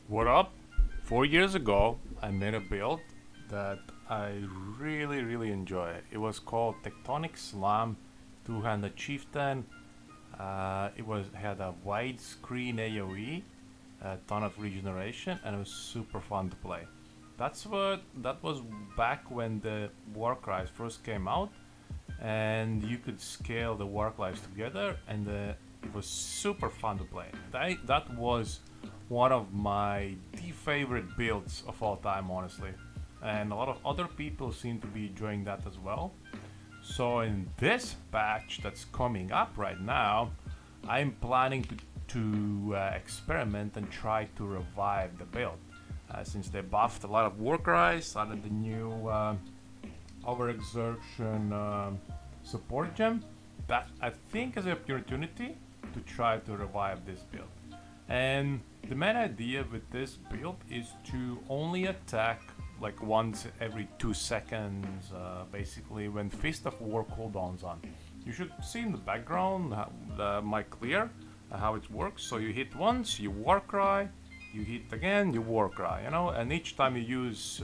What up? 4 years ago, I made a build that I really enjoy. It was called Tectonic Slam, two-handed chieftain. It had a widescreen AOE, a ton of regeneration, and it was super fun to play. That was back when the Warcries first came out, and you could scale the Warcries together, and it was super fun to play. That was one of my favorite builds of all time, honestly. And a lot of other people seem to be enjoying that as well. So in this patch that's coming up right now, I'm planning to experiment and try to revive the build. Since they buffed a lot of Warcries, added the new Overexertion support gem, that I think is an opportunity to try to revive this build. And the main idea with this build is to only attack like once every 2 seconds, basically when Fist of War cooldown's on. You should see in the background my clear how it works. So you hit once, you Warcry, you hit again, you Warcry, and each time you use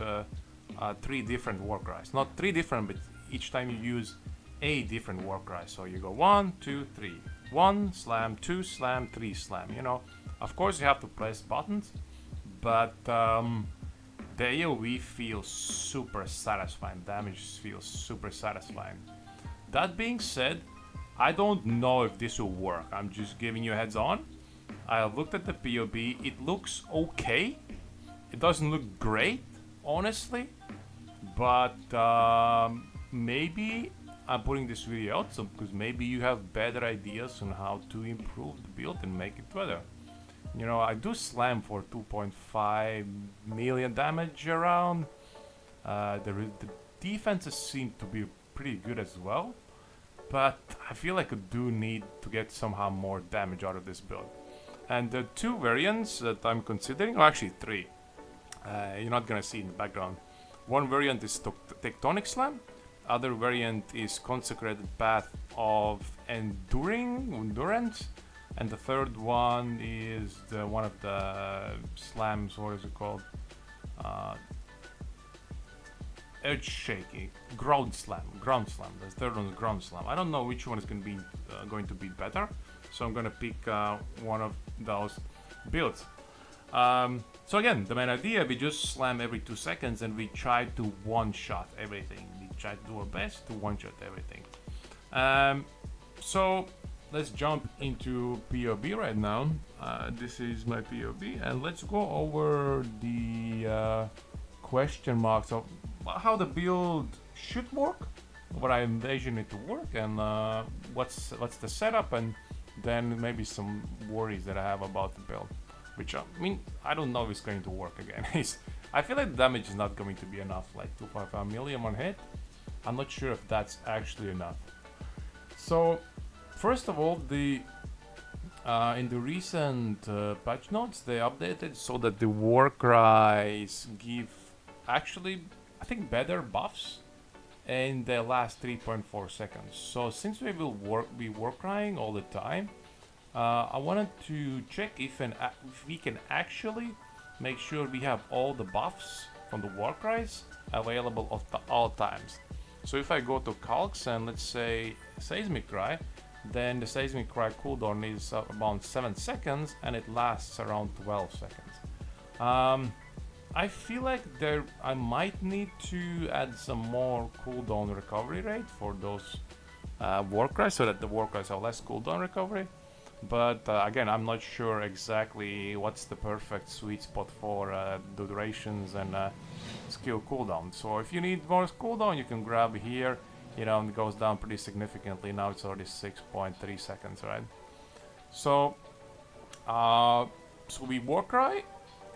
3 different Warcries. Not 3 different, but each time you use a different Warcry. So you go 1, 2, 3. 1 slam, 2 slam, 3 slam, Of course you have to press buttons, but the AoE feels super satisfying, damage feels super satisfying. That being said, I don't know if this will work, I'm just giving you a heads on. I looked at the PoE, it looks okay, it doesn't look great, honestly, but maybe I'm putting this video out because maybe you have better ideas on how to improve the build and make it better. I do slam for 2.5 million damage around. The defenses seem to be pretty good as well, but I feel like I do need to get somehow more damage out of this build. And the 2 variants that I'm considering, or actually 3, you're not gonna see in the background. One variant is Tectonic Slam, other variant is Consecrated Path of Endurance, and the third one is one of the slams. What is it called? Edge shaky. Groun Slam. The third one is Groun Slam. I don't know which one is going to be better, so I'm gonna pick one of those builds. So again, the main idea, we just slam every 2 seconds and we try to one-shot everything. We try to do our best to one-shot everything. So let's jump into PoE right now. This is my PoE, and let's go over the question marks of how the build should work, what I envision it to work, and what's the setup, and then maybe some worries that I have about the build. Which, I don't know if it's going to work again. I feel like the damage is not going to be enough, like 2.5 million on hit. I'm not sure if that's actually enough. So, first of all, in the recent patch notes, they updated so that the Warcries give actually, I think, better buffs, and they last 3.4 seconds. So since we will be Warcrying all the time, I wanted to check if we can actually make sure we have all the buffs from the Warcries available at all times. So if I go to Calcs and let's say Seismic Cry, then the Seismic Cry cooldown is about 7 seconds and it lasts around 12 seconds. I feel like I might need to add some more cooldown recovery rate for those Warcries, so that the Warcries have less cooldown recovery. But again, I'm not sure exactly what's the perfect sweet spot for the durations and skill cooldown. So if you need more cooldown, you can grab here. And it goes down pretty significantly. Now it's already 6.3 seconds, right? So we Warcry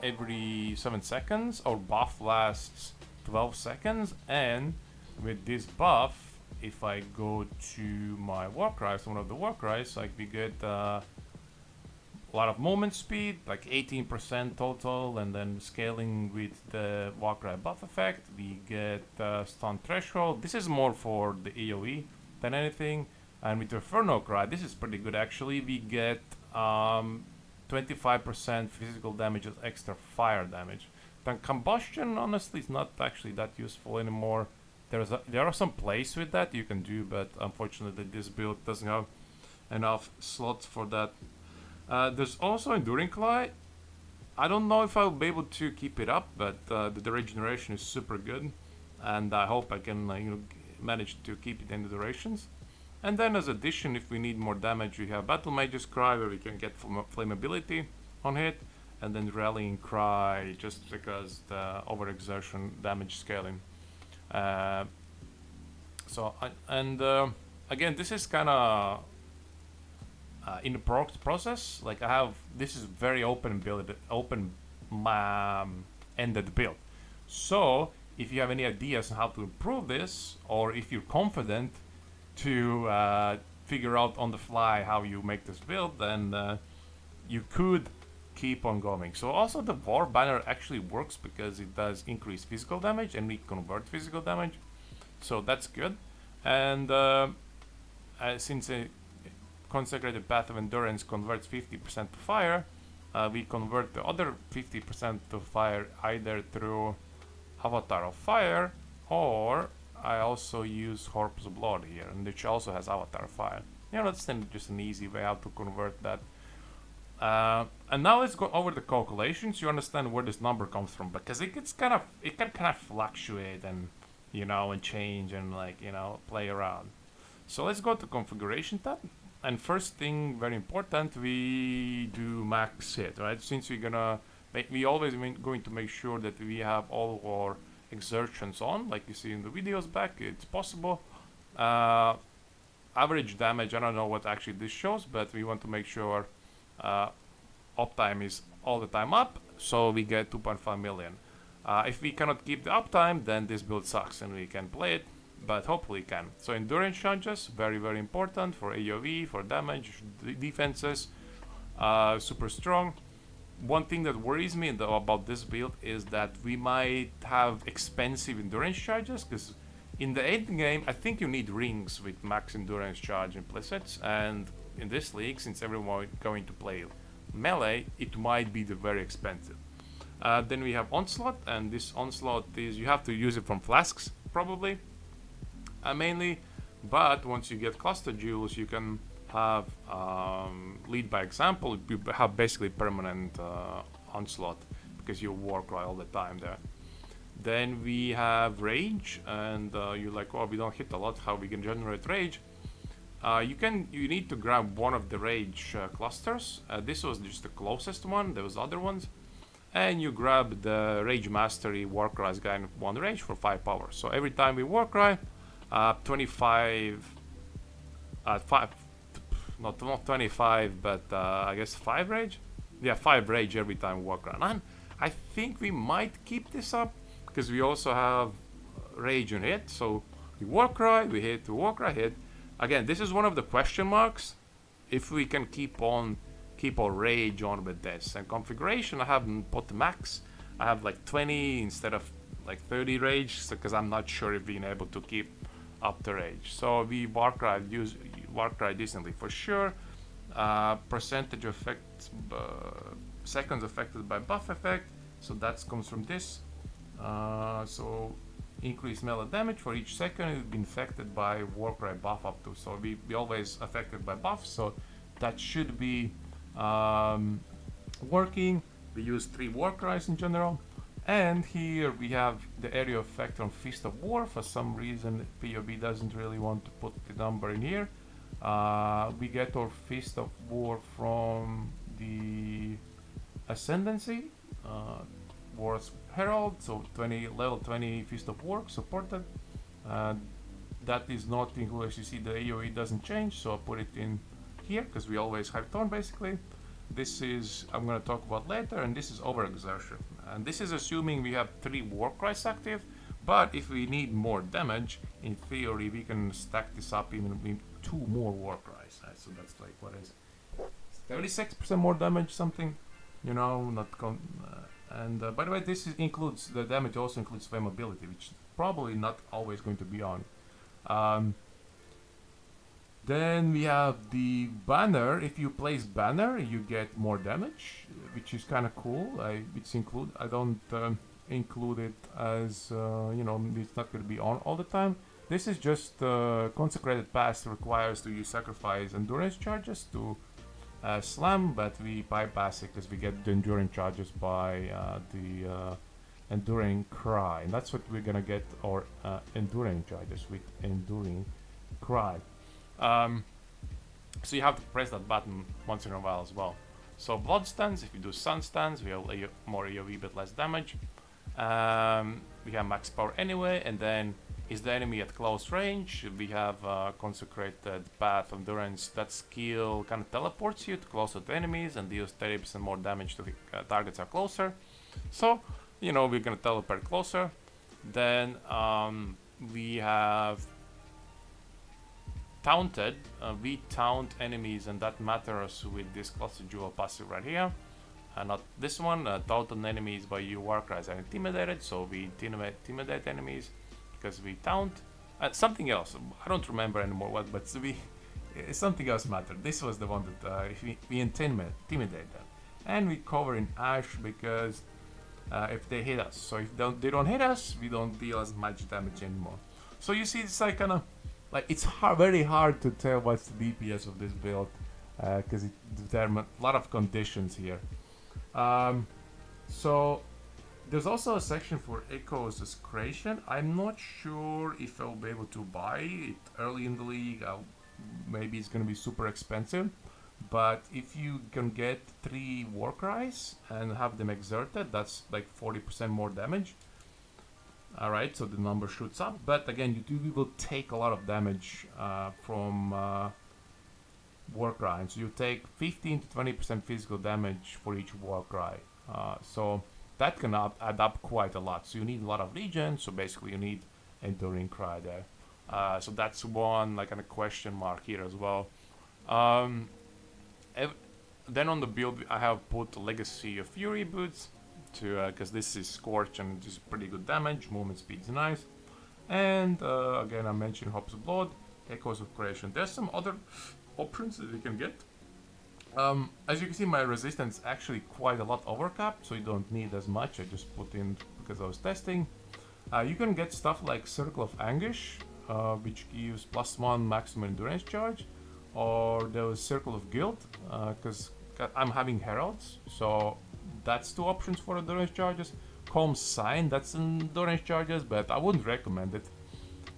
every 7 seconds. Our buff lasts 12 seconds, and with this buff, if I go to my Warcries, one of the Warcries, like we get a lot of movement speed, like 18% total, and then scaling with the Warcry buff effect, we get stun threshold. This is more for the AoE than anything. And with the Inferno Cry, this is pretty good actually. We get 25% physical damage as extra fire damage. Then combustion, honestly, is not actually that useful anymore. There are some plays with that you can do, but unfortunately this build doesn't have enough slots for that. There's also Enduring Clay. I don't know if I'll be able to keep it up, but the regeneration is super good, and I hope I can manage to keep it in the durations. And then as addition, if we need more damage, we have Battle Mage's Cry, where we can get flammability on hit, and then Rallying Cry, just because the overexertion damage scaling. Again, this is kind of in the process. Like this is very ended build. So if you have any ideas on how to improve this, or if you're confident to figure out on the fly how you make this build, then you could keep on going. So also the War Banner actually works because it does increase physical damage and we convert physical damage, so that's good. And since a Consecrated Path of Endurance converts 50% to fire, we convert the other 50% to fire either through Avatar of Fire, or I also use Corpse Blood here, and which also has Avatar of Fire. That's just an easy way how to convert that. And now let's go over the calculations. You understand where this number comes from, because it can kind of fluctuate and and change and play around. So let's go to configuration tab. And first thing, very important, we do max hit, right? Since we always going to make sure that we have all our exertions on, like you see in the videos back. It's possible. Average damage, I don't know what actually this shows, but we want to make sure uptime is all the time up, so we get 2.5 million. If we cannot keep the uptime, then this build sucks and we can play it, but hopefully can. So endurance charges, very very important for AoE, for damage, defenses, super strong. One thing that worries me about this build is that we might have expensive endurance charges, because in the end game I think you need rings with max endurance charge implicits, and in this league, since everyone is going to play melee, it might be very expensive. Then we have Onslaught, and this Onslaught is, you have to use it from flasks probably, mainly, but once you get cluster jewels you can have lead by example. You have basically permanent Onslaught because you war cry all the time there. Then we have Rage, and you're like, oh, we don't hit a lot, how we can generate Rage? You need to grab one of the Rage clusters. This was just the closest one, there was other ones. And you grab the Rage Mastery Warcry's guy in 1 Rage for 5 power. So every time we Warcry, 25, not 25, but I guess 5 Rage? Yeah, 5 Rage every time Warcry. And I think we might keep this up, because we also have Rage and hit. So we Warcry, we hit, we Warcry, hit. Again, this is one of the question marks, if we can keep our Rage on with this. And configuration, I haven't put the max. I have like 20 instead of like 30 Rage, because I'm not sure if being able to keep up the Rage. So we Warcry decently for sure. Percentage effect, seconds affected by buff effect, so that comes from this. So increased melee damage for each second is infected by Warcry buff up to. So we always affected by buffs, so that should be working. We use 3 Warcries in general. And here we have the area effect on Fist of War. For some reason PoE doesn't really want to put the number in here. We get our Fist of War from the Ascendancy, War's Herald, so level 20 Fist of War supported. That is not included, as you see the AoE doesn't change, so I put it in here because we always have turn basically. This is, I'm going to talk about later, and this is Overexertion. And this is assuming we have 3 Warcries active, but if we need more damage, in theory we can stack this up even with 2 more Warcries. Right? So that's like, what is it? 36% more damage, something, and by the way, this includes, the damage also includes flammability, which is probably not always going to be on. Then we have the banner. If you place banner, you get more damage, which is kind of cool. It's include. I don't include it as you know. It's not going to be on all the time. This is just consecrated pass requires to use sacrifice endurance charges to slam, but we bypass it because we get the endurance charges by the enduring cry, and that's what we're gonna get our enduring charges with enduring cry. So you have to press that button once in a while as well. So blood stance, if you do sun stance, we have more AoE but less damage. We have max power anyway, and then is the enemy at close range? We have consecrated path endurance. That skill kind of teleports you to closer to enemies and deals 30% more damage to the targets are closer. So you know we're gonna teleport closer. Then we have taunted. We taunt enemies, and that matters with this cluster jewel passive right here. Not this one. Taunted enemies by you war cries are intimidated, so we intimidate enemies because we taunt. Something else. I don't remember anymore what, but we something else mattered. This was the one that we intimidate them, and we cover in ash because if they hit us. So if they don't hit us, we don't deal as much damage anymore. So you see, it's like kind of like it's very hard to tell what's the DPS of this build because it determines a lot of conditions here. So there's also a section for Echo's creation. I'm not sure if I'll be able to buy it early in the league. Maybe it's going to be super expensive. But if you can get 3 war cries and have them exerted, that's like 40% more damage. Alright, so the number shoots up. But again, you will take a lot of damage from war cry. So you take 15 to 20% physical damage for each war cry. So that can add up quite a lot. So you need a lot of regen. So basically you need enduring cry there. So that's one like a question mark here as well. Then on the build I have put Legacy of Fury boots to because this is Scorch and this is pretty good damage. Movement speed is nice. And again I mentioned Hope's Blood, Echoes of Creation. There's some other options that you can get. As you can see, my resistance actually quite a lot overcapped, so you don't need as much. I just put in because I was testing. You can get stuff like Circle of Anguish, which gives +1 maximum endurance charge, or there was Circle of Guilt, because I'm having Heralds, so that's 2 options for endurance charges. Calm's Sign, that's endurance charges, but I wouldn't recommend it.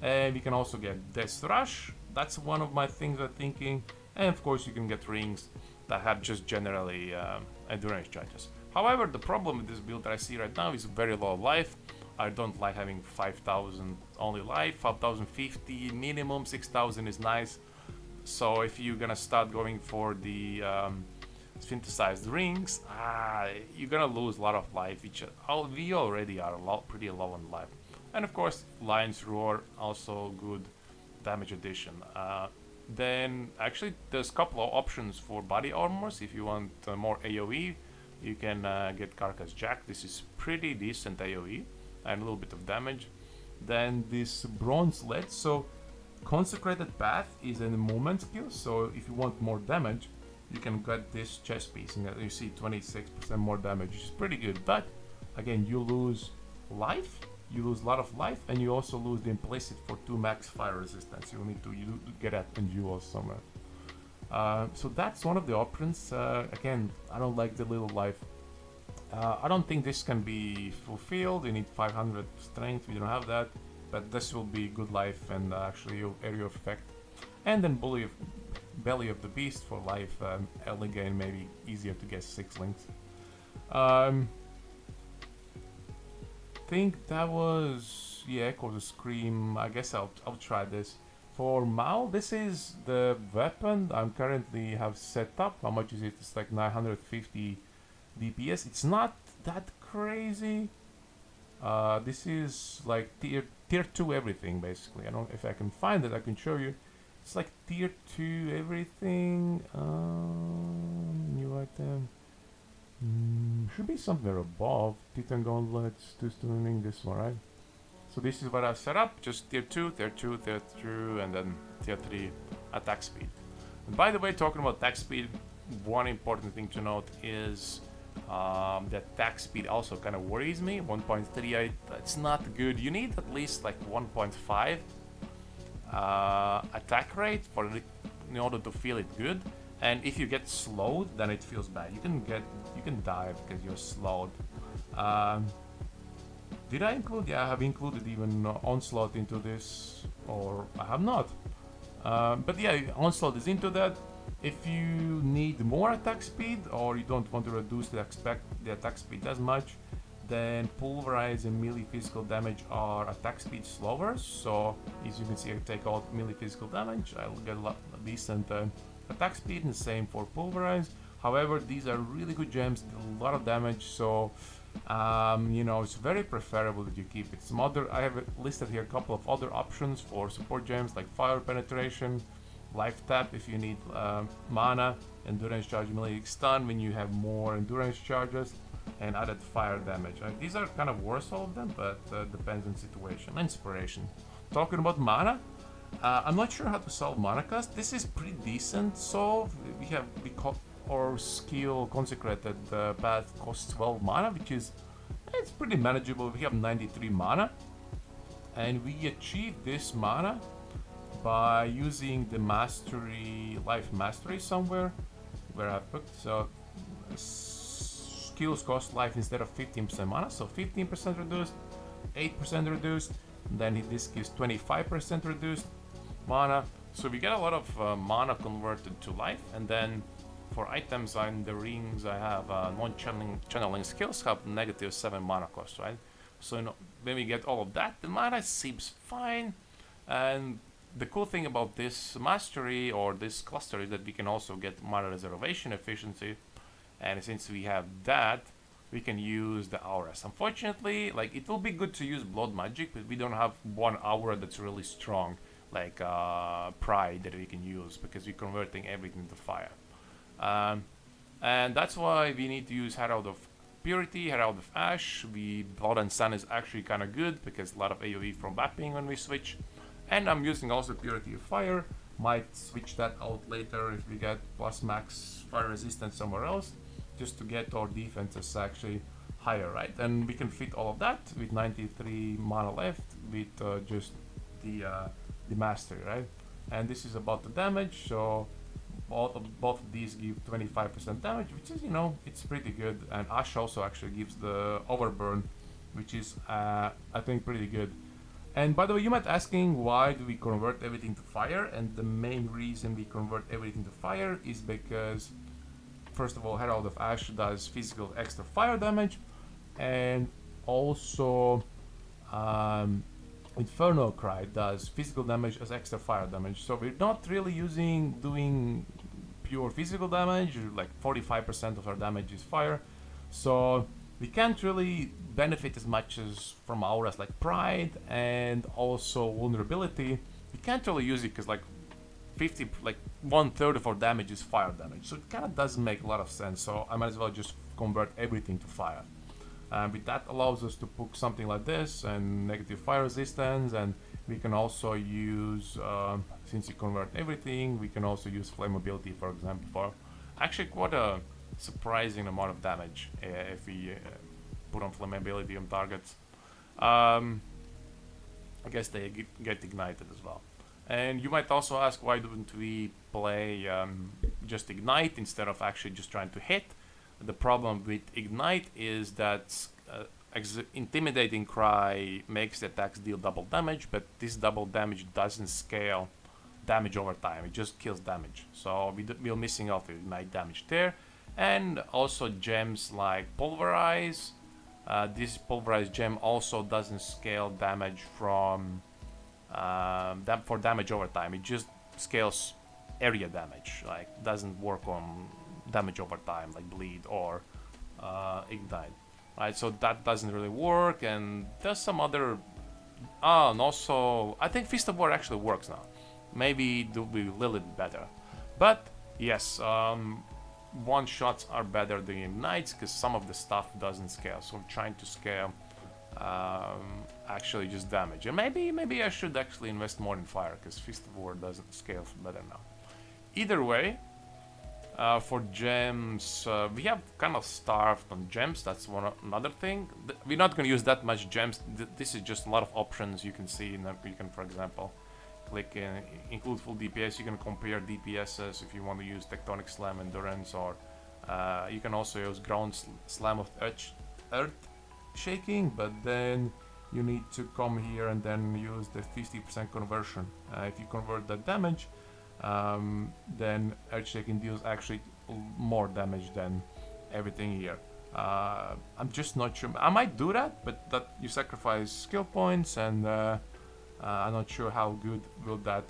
And you can also get Death Rush, that's one of my things I'm thinking. And of course you can get rings that have just generally endurance charges. However, the problem with this build that I see right now is very low life. I don't like having 5,000 only life, 5,050 minimum, 6,000 is nice. So if you're gonna start going for the synthesized rings, you're gonna lose a lot of life, which we already are pretty low on life. And of course, Lion's Roar, also good damage addition. Then actually there's a couple of options for body armors. If you want more AoE, you can get Carcass Jack. This is pretty decent AoE and a little bit of damage. Then this Bronze Lead. So Consecrated Path is a movement skill, so if you want more damage, you can get this chest piece, and you see 26% more damage, which is pretty good. But again, you lose life, you lose a lot of life, and you also lose the implicit for 2 max fire resistance. You need to get at Endure somewhere. So that's one of the options. Again, I don't like the little life. I don't think this can be fulfilled. You need 500 strength, we don't have that. But this will be good life and actually area of effect. And then Belly of the Beast for life. Early game maybe easier to get 6 links. Think that was Echo the Scream. I guess I'll try this. For Mal, this is the weapon I'm currently have set up. How much is it? It's like 950 DPS. It's not that crazy. This is like tier 2 everything basically. I don't know if I can find it. I can show you. It's like tier 2 everything. New item. Should be somewhere above. Titan Gauntlets, 2 stunning, this one, right? So this is what I've set up. Just tier 2, tier 2, tier 2, and then tier 3 attack speed. And by the way, talking about attack speed, one important thing to note is the attack speed also kind of worries me. 1.38, it's not good. You need at least like 1.5 attack rate in order to feel it good. And if you get slowed, then it feels bad. You can die because you're slowed. Did I include? Yeah, I have included even Onslaught into this, or I have not. But yeah, Onslaught is into that. If you need more attack speed, or you don't want to reduce the attack speed as much, then Pulverize and melee physical damage are attack speed slower. So as you can see, I take out melee physical damage, I'll get a decent attack speed, and the same for Pulverize. However, these are really good gems, a lot of damage, so you know, it's very preferable that you keep it. I have listed here a couple of other options for support gems like Fire Penetration, Life Tap if you need mana, Endurance Charge, melee stun when you have more endurance charges, and added fire damage. These are kind of worse, all of them, but depends on situation. Inspiration. Talking about mana, I'm not sure how to solve mana cost. This is pretty decent solve. We call our skill Consecrated path costs 12 mana, which is it's pretty manageable. We have 93 mana, and we achieve this mana by using the life mastery somewhere where I put. So skills cost life instead of 15% mana, so 15% reduced, 8% reduced, then this gives 25% reduced mana. So we get a lot of mana converted to life, and then for items in the rings I have non-channeling skills have -7 mana cost, right? So when we get all of that, the mana seems fine. And the cool thing about this mastery or this cluster is that we can also get mana reservation efficiency, and since we have that, we can use the auras. Unfortunately, like, it will be good to use blood magic, but we don't have one aura that's really strong, like pride, that we can use because we're converting everything to fire. And that's why we need to use Herald of Purity, Herald of Ash. Blood and Sun is actually kind of good because a lot of AoE from Vapping when we switch. And I'm using also Purity of Fire. Might switch that out later if we get plus max fire resistance somewhere else, just to get our defenses actually higher, right? And we can fit all of that with 93 mana left with just the mastery, right? And this is about the damage, so both of these give 25% damage, which is, you know, it's pretty good. And Ash also actually gives the overburn, which is I think pretty good. And by the way, you might asking why do we convert everything to fire, and the main reason we convert everything to fire is because, first of all, Herald of Ash does physical extra fire damage, and also Inferno Cry does physical damage as extra fire damage. So we're not really doing pure physical damage, like 45% of our damage is fire. So we can't really benefit as much as from auras like Pride and also Vulnerability. We can't really use it because like 1/3 of our damage is fire damage. So it kind of doesn't make a lot of sense. So I might as well just convert everything to fire. But that allows us to put something like this and negative fire resistance, and we can also use, since you convert everything, we can also use flammability, for example, for actually quite a surprising amount of damage if we put on flammability on targets. I guess they get ignited as well. And you might also ask, why don't we play just Ignite instead of actually just trying to hit? The problem with Ignite is that Intimidating Cry makes the attacks deal double damage, but this double damage doesn't scale damage over time, it just kills damage. So we're missing out with Ignite damage there. And also gems like Pulverize. This Pulverized gem also doesn't scale damage from for damage over time. It just scales area damage, like doesn't work on damage over time like Bleed or Ignite, right? So that doesn't really work. And there's some other and also I think Fist of War actually works now. Maybe it will be a little bit better, but yes, one shots are better than Ignites because some of the stuff doesn't scale. So we're trying to scale actually just damage. And maybe I should actually invest more in fire, because Fist of War doesn't scale better now. Either way, for gems, we have kind of starved on gems. That's another thing. We're not going to use that much gems. This is just a lot of options you can see. You can, for example, click include full DPS. You can compare DPSs if you want to use Tectonic Slam Endurance, or you can also use Groun Slam of Earth Shaking, but then you need to come here and then use the 50% conversion. If you convert that damage, then Earth Shaking deals actually more damage than everything here. I'm just not sure. I might do that, but that you sacrifice skill points, and I'm not sure how good will that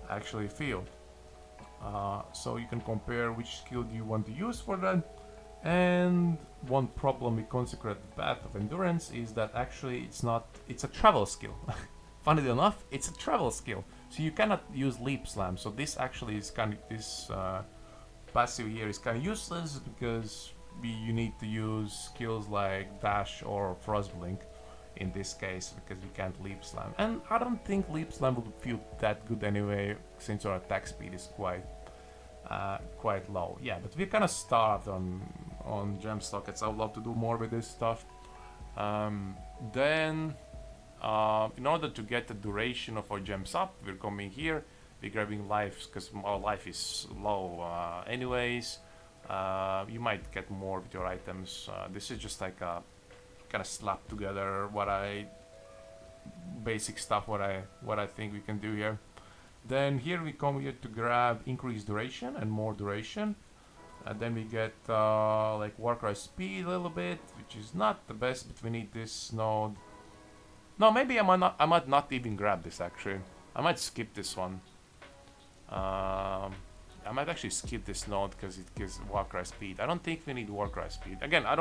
actually feel. So you can compare which skill do you want to use for that. And one problem with Consecrated Path of Endurance is that actually it's a travel skill. Funnily enough, it's a travel skill, so you cannot use Leap Slam. So this actually is this passive here is kind of useless, because you need to use skills like Dash or Frostblink in this case, because you can't Leap Slam. And I don't think Leap Slam would feel that good anyway, since our attack speed is quite low. Yeah, but we're kind of starved on gem sockets. I would love to do more with this stuff. Then in order to get the duration of our gems up, we're coming here, we're grabbing lives, because our life is low anyways. You might get more with your items. This is just like a kind of slap together basic stuff what I think we can do here. Then here we come here to grab increased duration and more duration. And then we get like Warcry speed a little bit, which is not the best, but we need this node. No, maybe I might not even grab this actually. I might skip this one. I might actually skip this node because it gives Warcry speed. I don't think we need Warcry speed. Again, I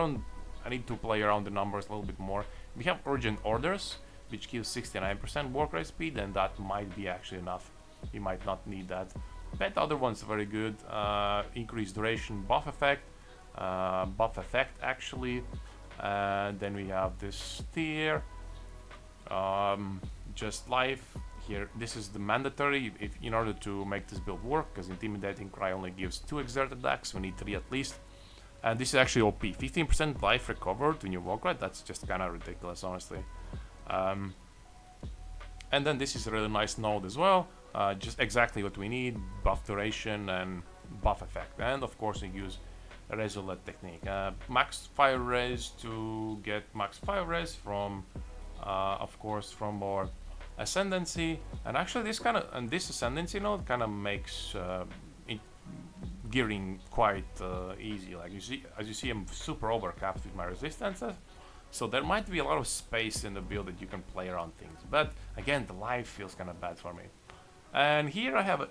need to play around the numbers a little bit more. We have Urgent Orders, which gives 69% Warcry speed, and that might be actually enough. You might not need that. But the other one's very good. Increased duration, buff effect actually. Then we have this tier. Just life here. This is the mandatory in order to make this build work, because Intimidating Cry only gives 2 exerted attacks. We need 3 at least. And this is actually OP. 15% life recovered when you walk right. That's just kind of ridiculous, honestly. And then this is a really nice node as well. Just exactly what we need. Buff duration and buff effect. And of course we use Resolute technique. Max fire res to get max fire res from, of course, from our ascendancy. And actually this ascendancy node kind of makes gearing quite easy. Like as you see, I'm super overcapped with my resistances. So there might be a lot of space in the build that you can play around things. But again, the life feels kind of bad for me. And here I have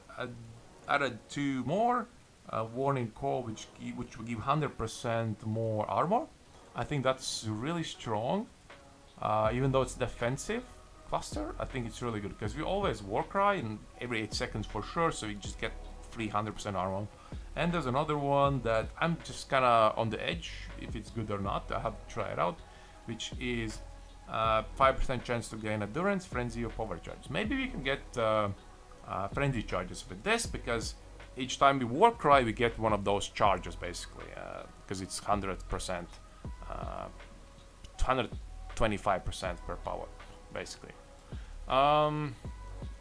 added 2 more. Warning Call, which will give 100% more armor. I think that's really strong. Even though it's defensive cluster, I think it's really good, because we always Warcry in every 8 seconds for sure, so you just get 300% armor. And there's another one that I'm just kind of on the edge if it's good or not. I have to try it out, which is 5% chance to gain endurance, frenzy, or power charge. Maybe we can get frenzy charges with this, because each time we Warcry we get one of those charges basically, because it's 100%, 125% per power basically.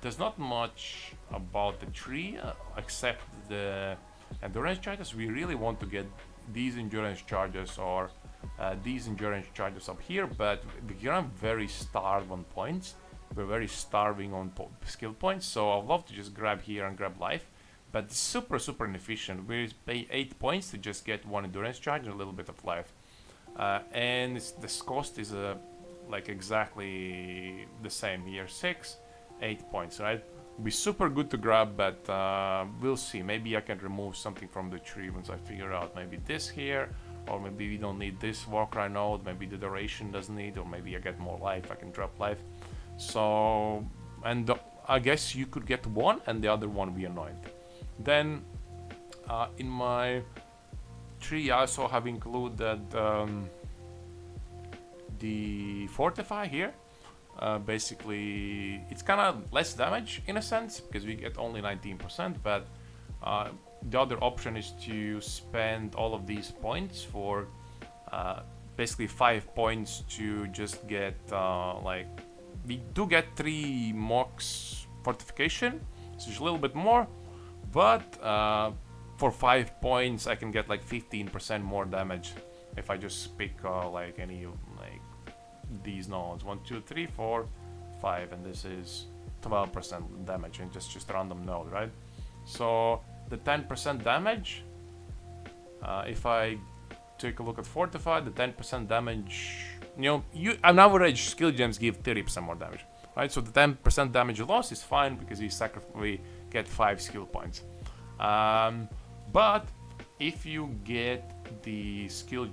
There's not much about the tree except the endurance charges. We really want to get these endurance charges or these endurance charges up here, but we're very starved on points. We're very starving on skill points, so I'd love to just grab here and grab life, but it's super inefficient. We pay 8 points to just get 1 endurance charge and a little bit of life, and this cost is like exactly the same here. 8 points, right? Be super good to grab, but we'll see. Maybe I can remove something from the tree once I figure out maybe this here, or maybe we don't need this Warcry node, maybe the duration doesn't need, or maybe I get more life, I can drop life. So, and I guess you could get 1 and the other one be anointed. Then in my tree I also have included the Fortify here. Basically, it's kind of less damage in a sense because we get only 19%, but the other option is to spend all of these points for basically 5 points to just get like, we do get 3 Mox fortification, so it's a little bit more, but for 5 points I can get like 15% more damage if I just pick like any like these nodes. 1, 2, 3, 4, 5, and this is 12% damage and just random node, right? So the 10% damage, if I take a look at Fortify, the 10% damage, you know, on average skill gems give 30% more damage, right? So the 10% damage loss is fine because we get 5 skill points. But if you get the skill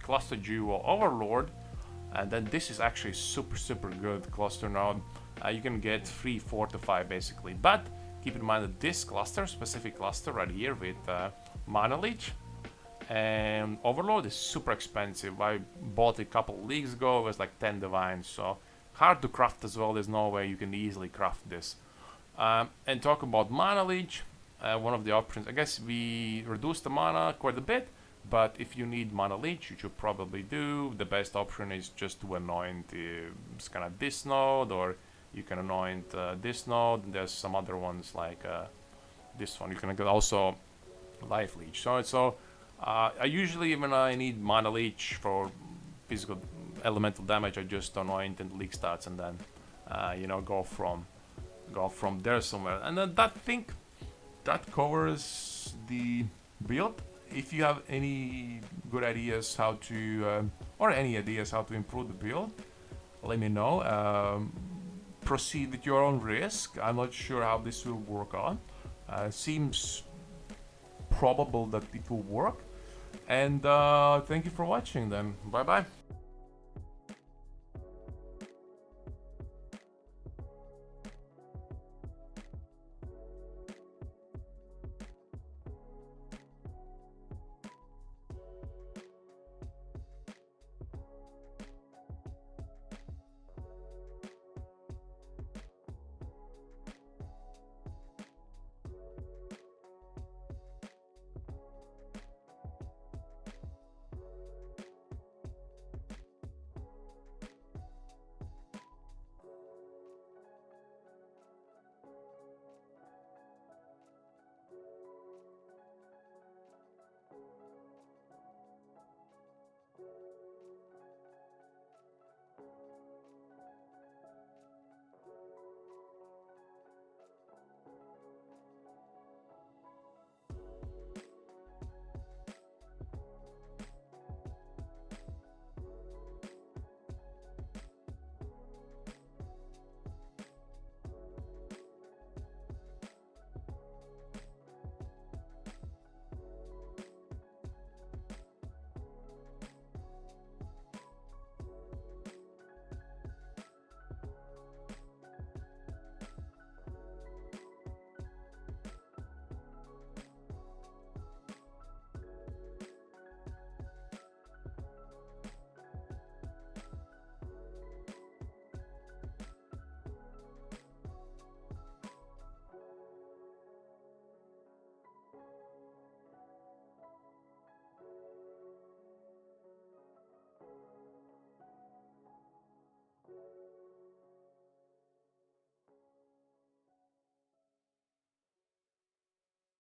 cluster duo Overlord, and then this is actually super good cluster node, you can get free Fortify basically. But keep in mind that this cluster, specific cluster right here with Mana Leech and Overlord, is super expensive. I bought it a couple leagues ago, it was like 10 divines, so hard to craft as well. There's no way you can easily craft this. And talk about Mana Leech, one of the options, I guess we reduce the mana quite a bit, but if you need Mana Leech, you should probably do, the best option is just to anoint kind of this node, or you can anoint this node, and there's some other ones like this one. You can get also Life Leech. So I usually, when I need Mana Leech for physical elemental damage, I just anoint and leak stats, and then you know, go from there somewhere. And then that covers the build. If you have any good ideas how to or any ideas how to improve the build, let me know. Proceed with your own risk. I'm not sure how this will work on. Seems probable that it will work. And thank you for watching then. Bye bye.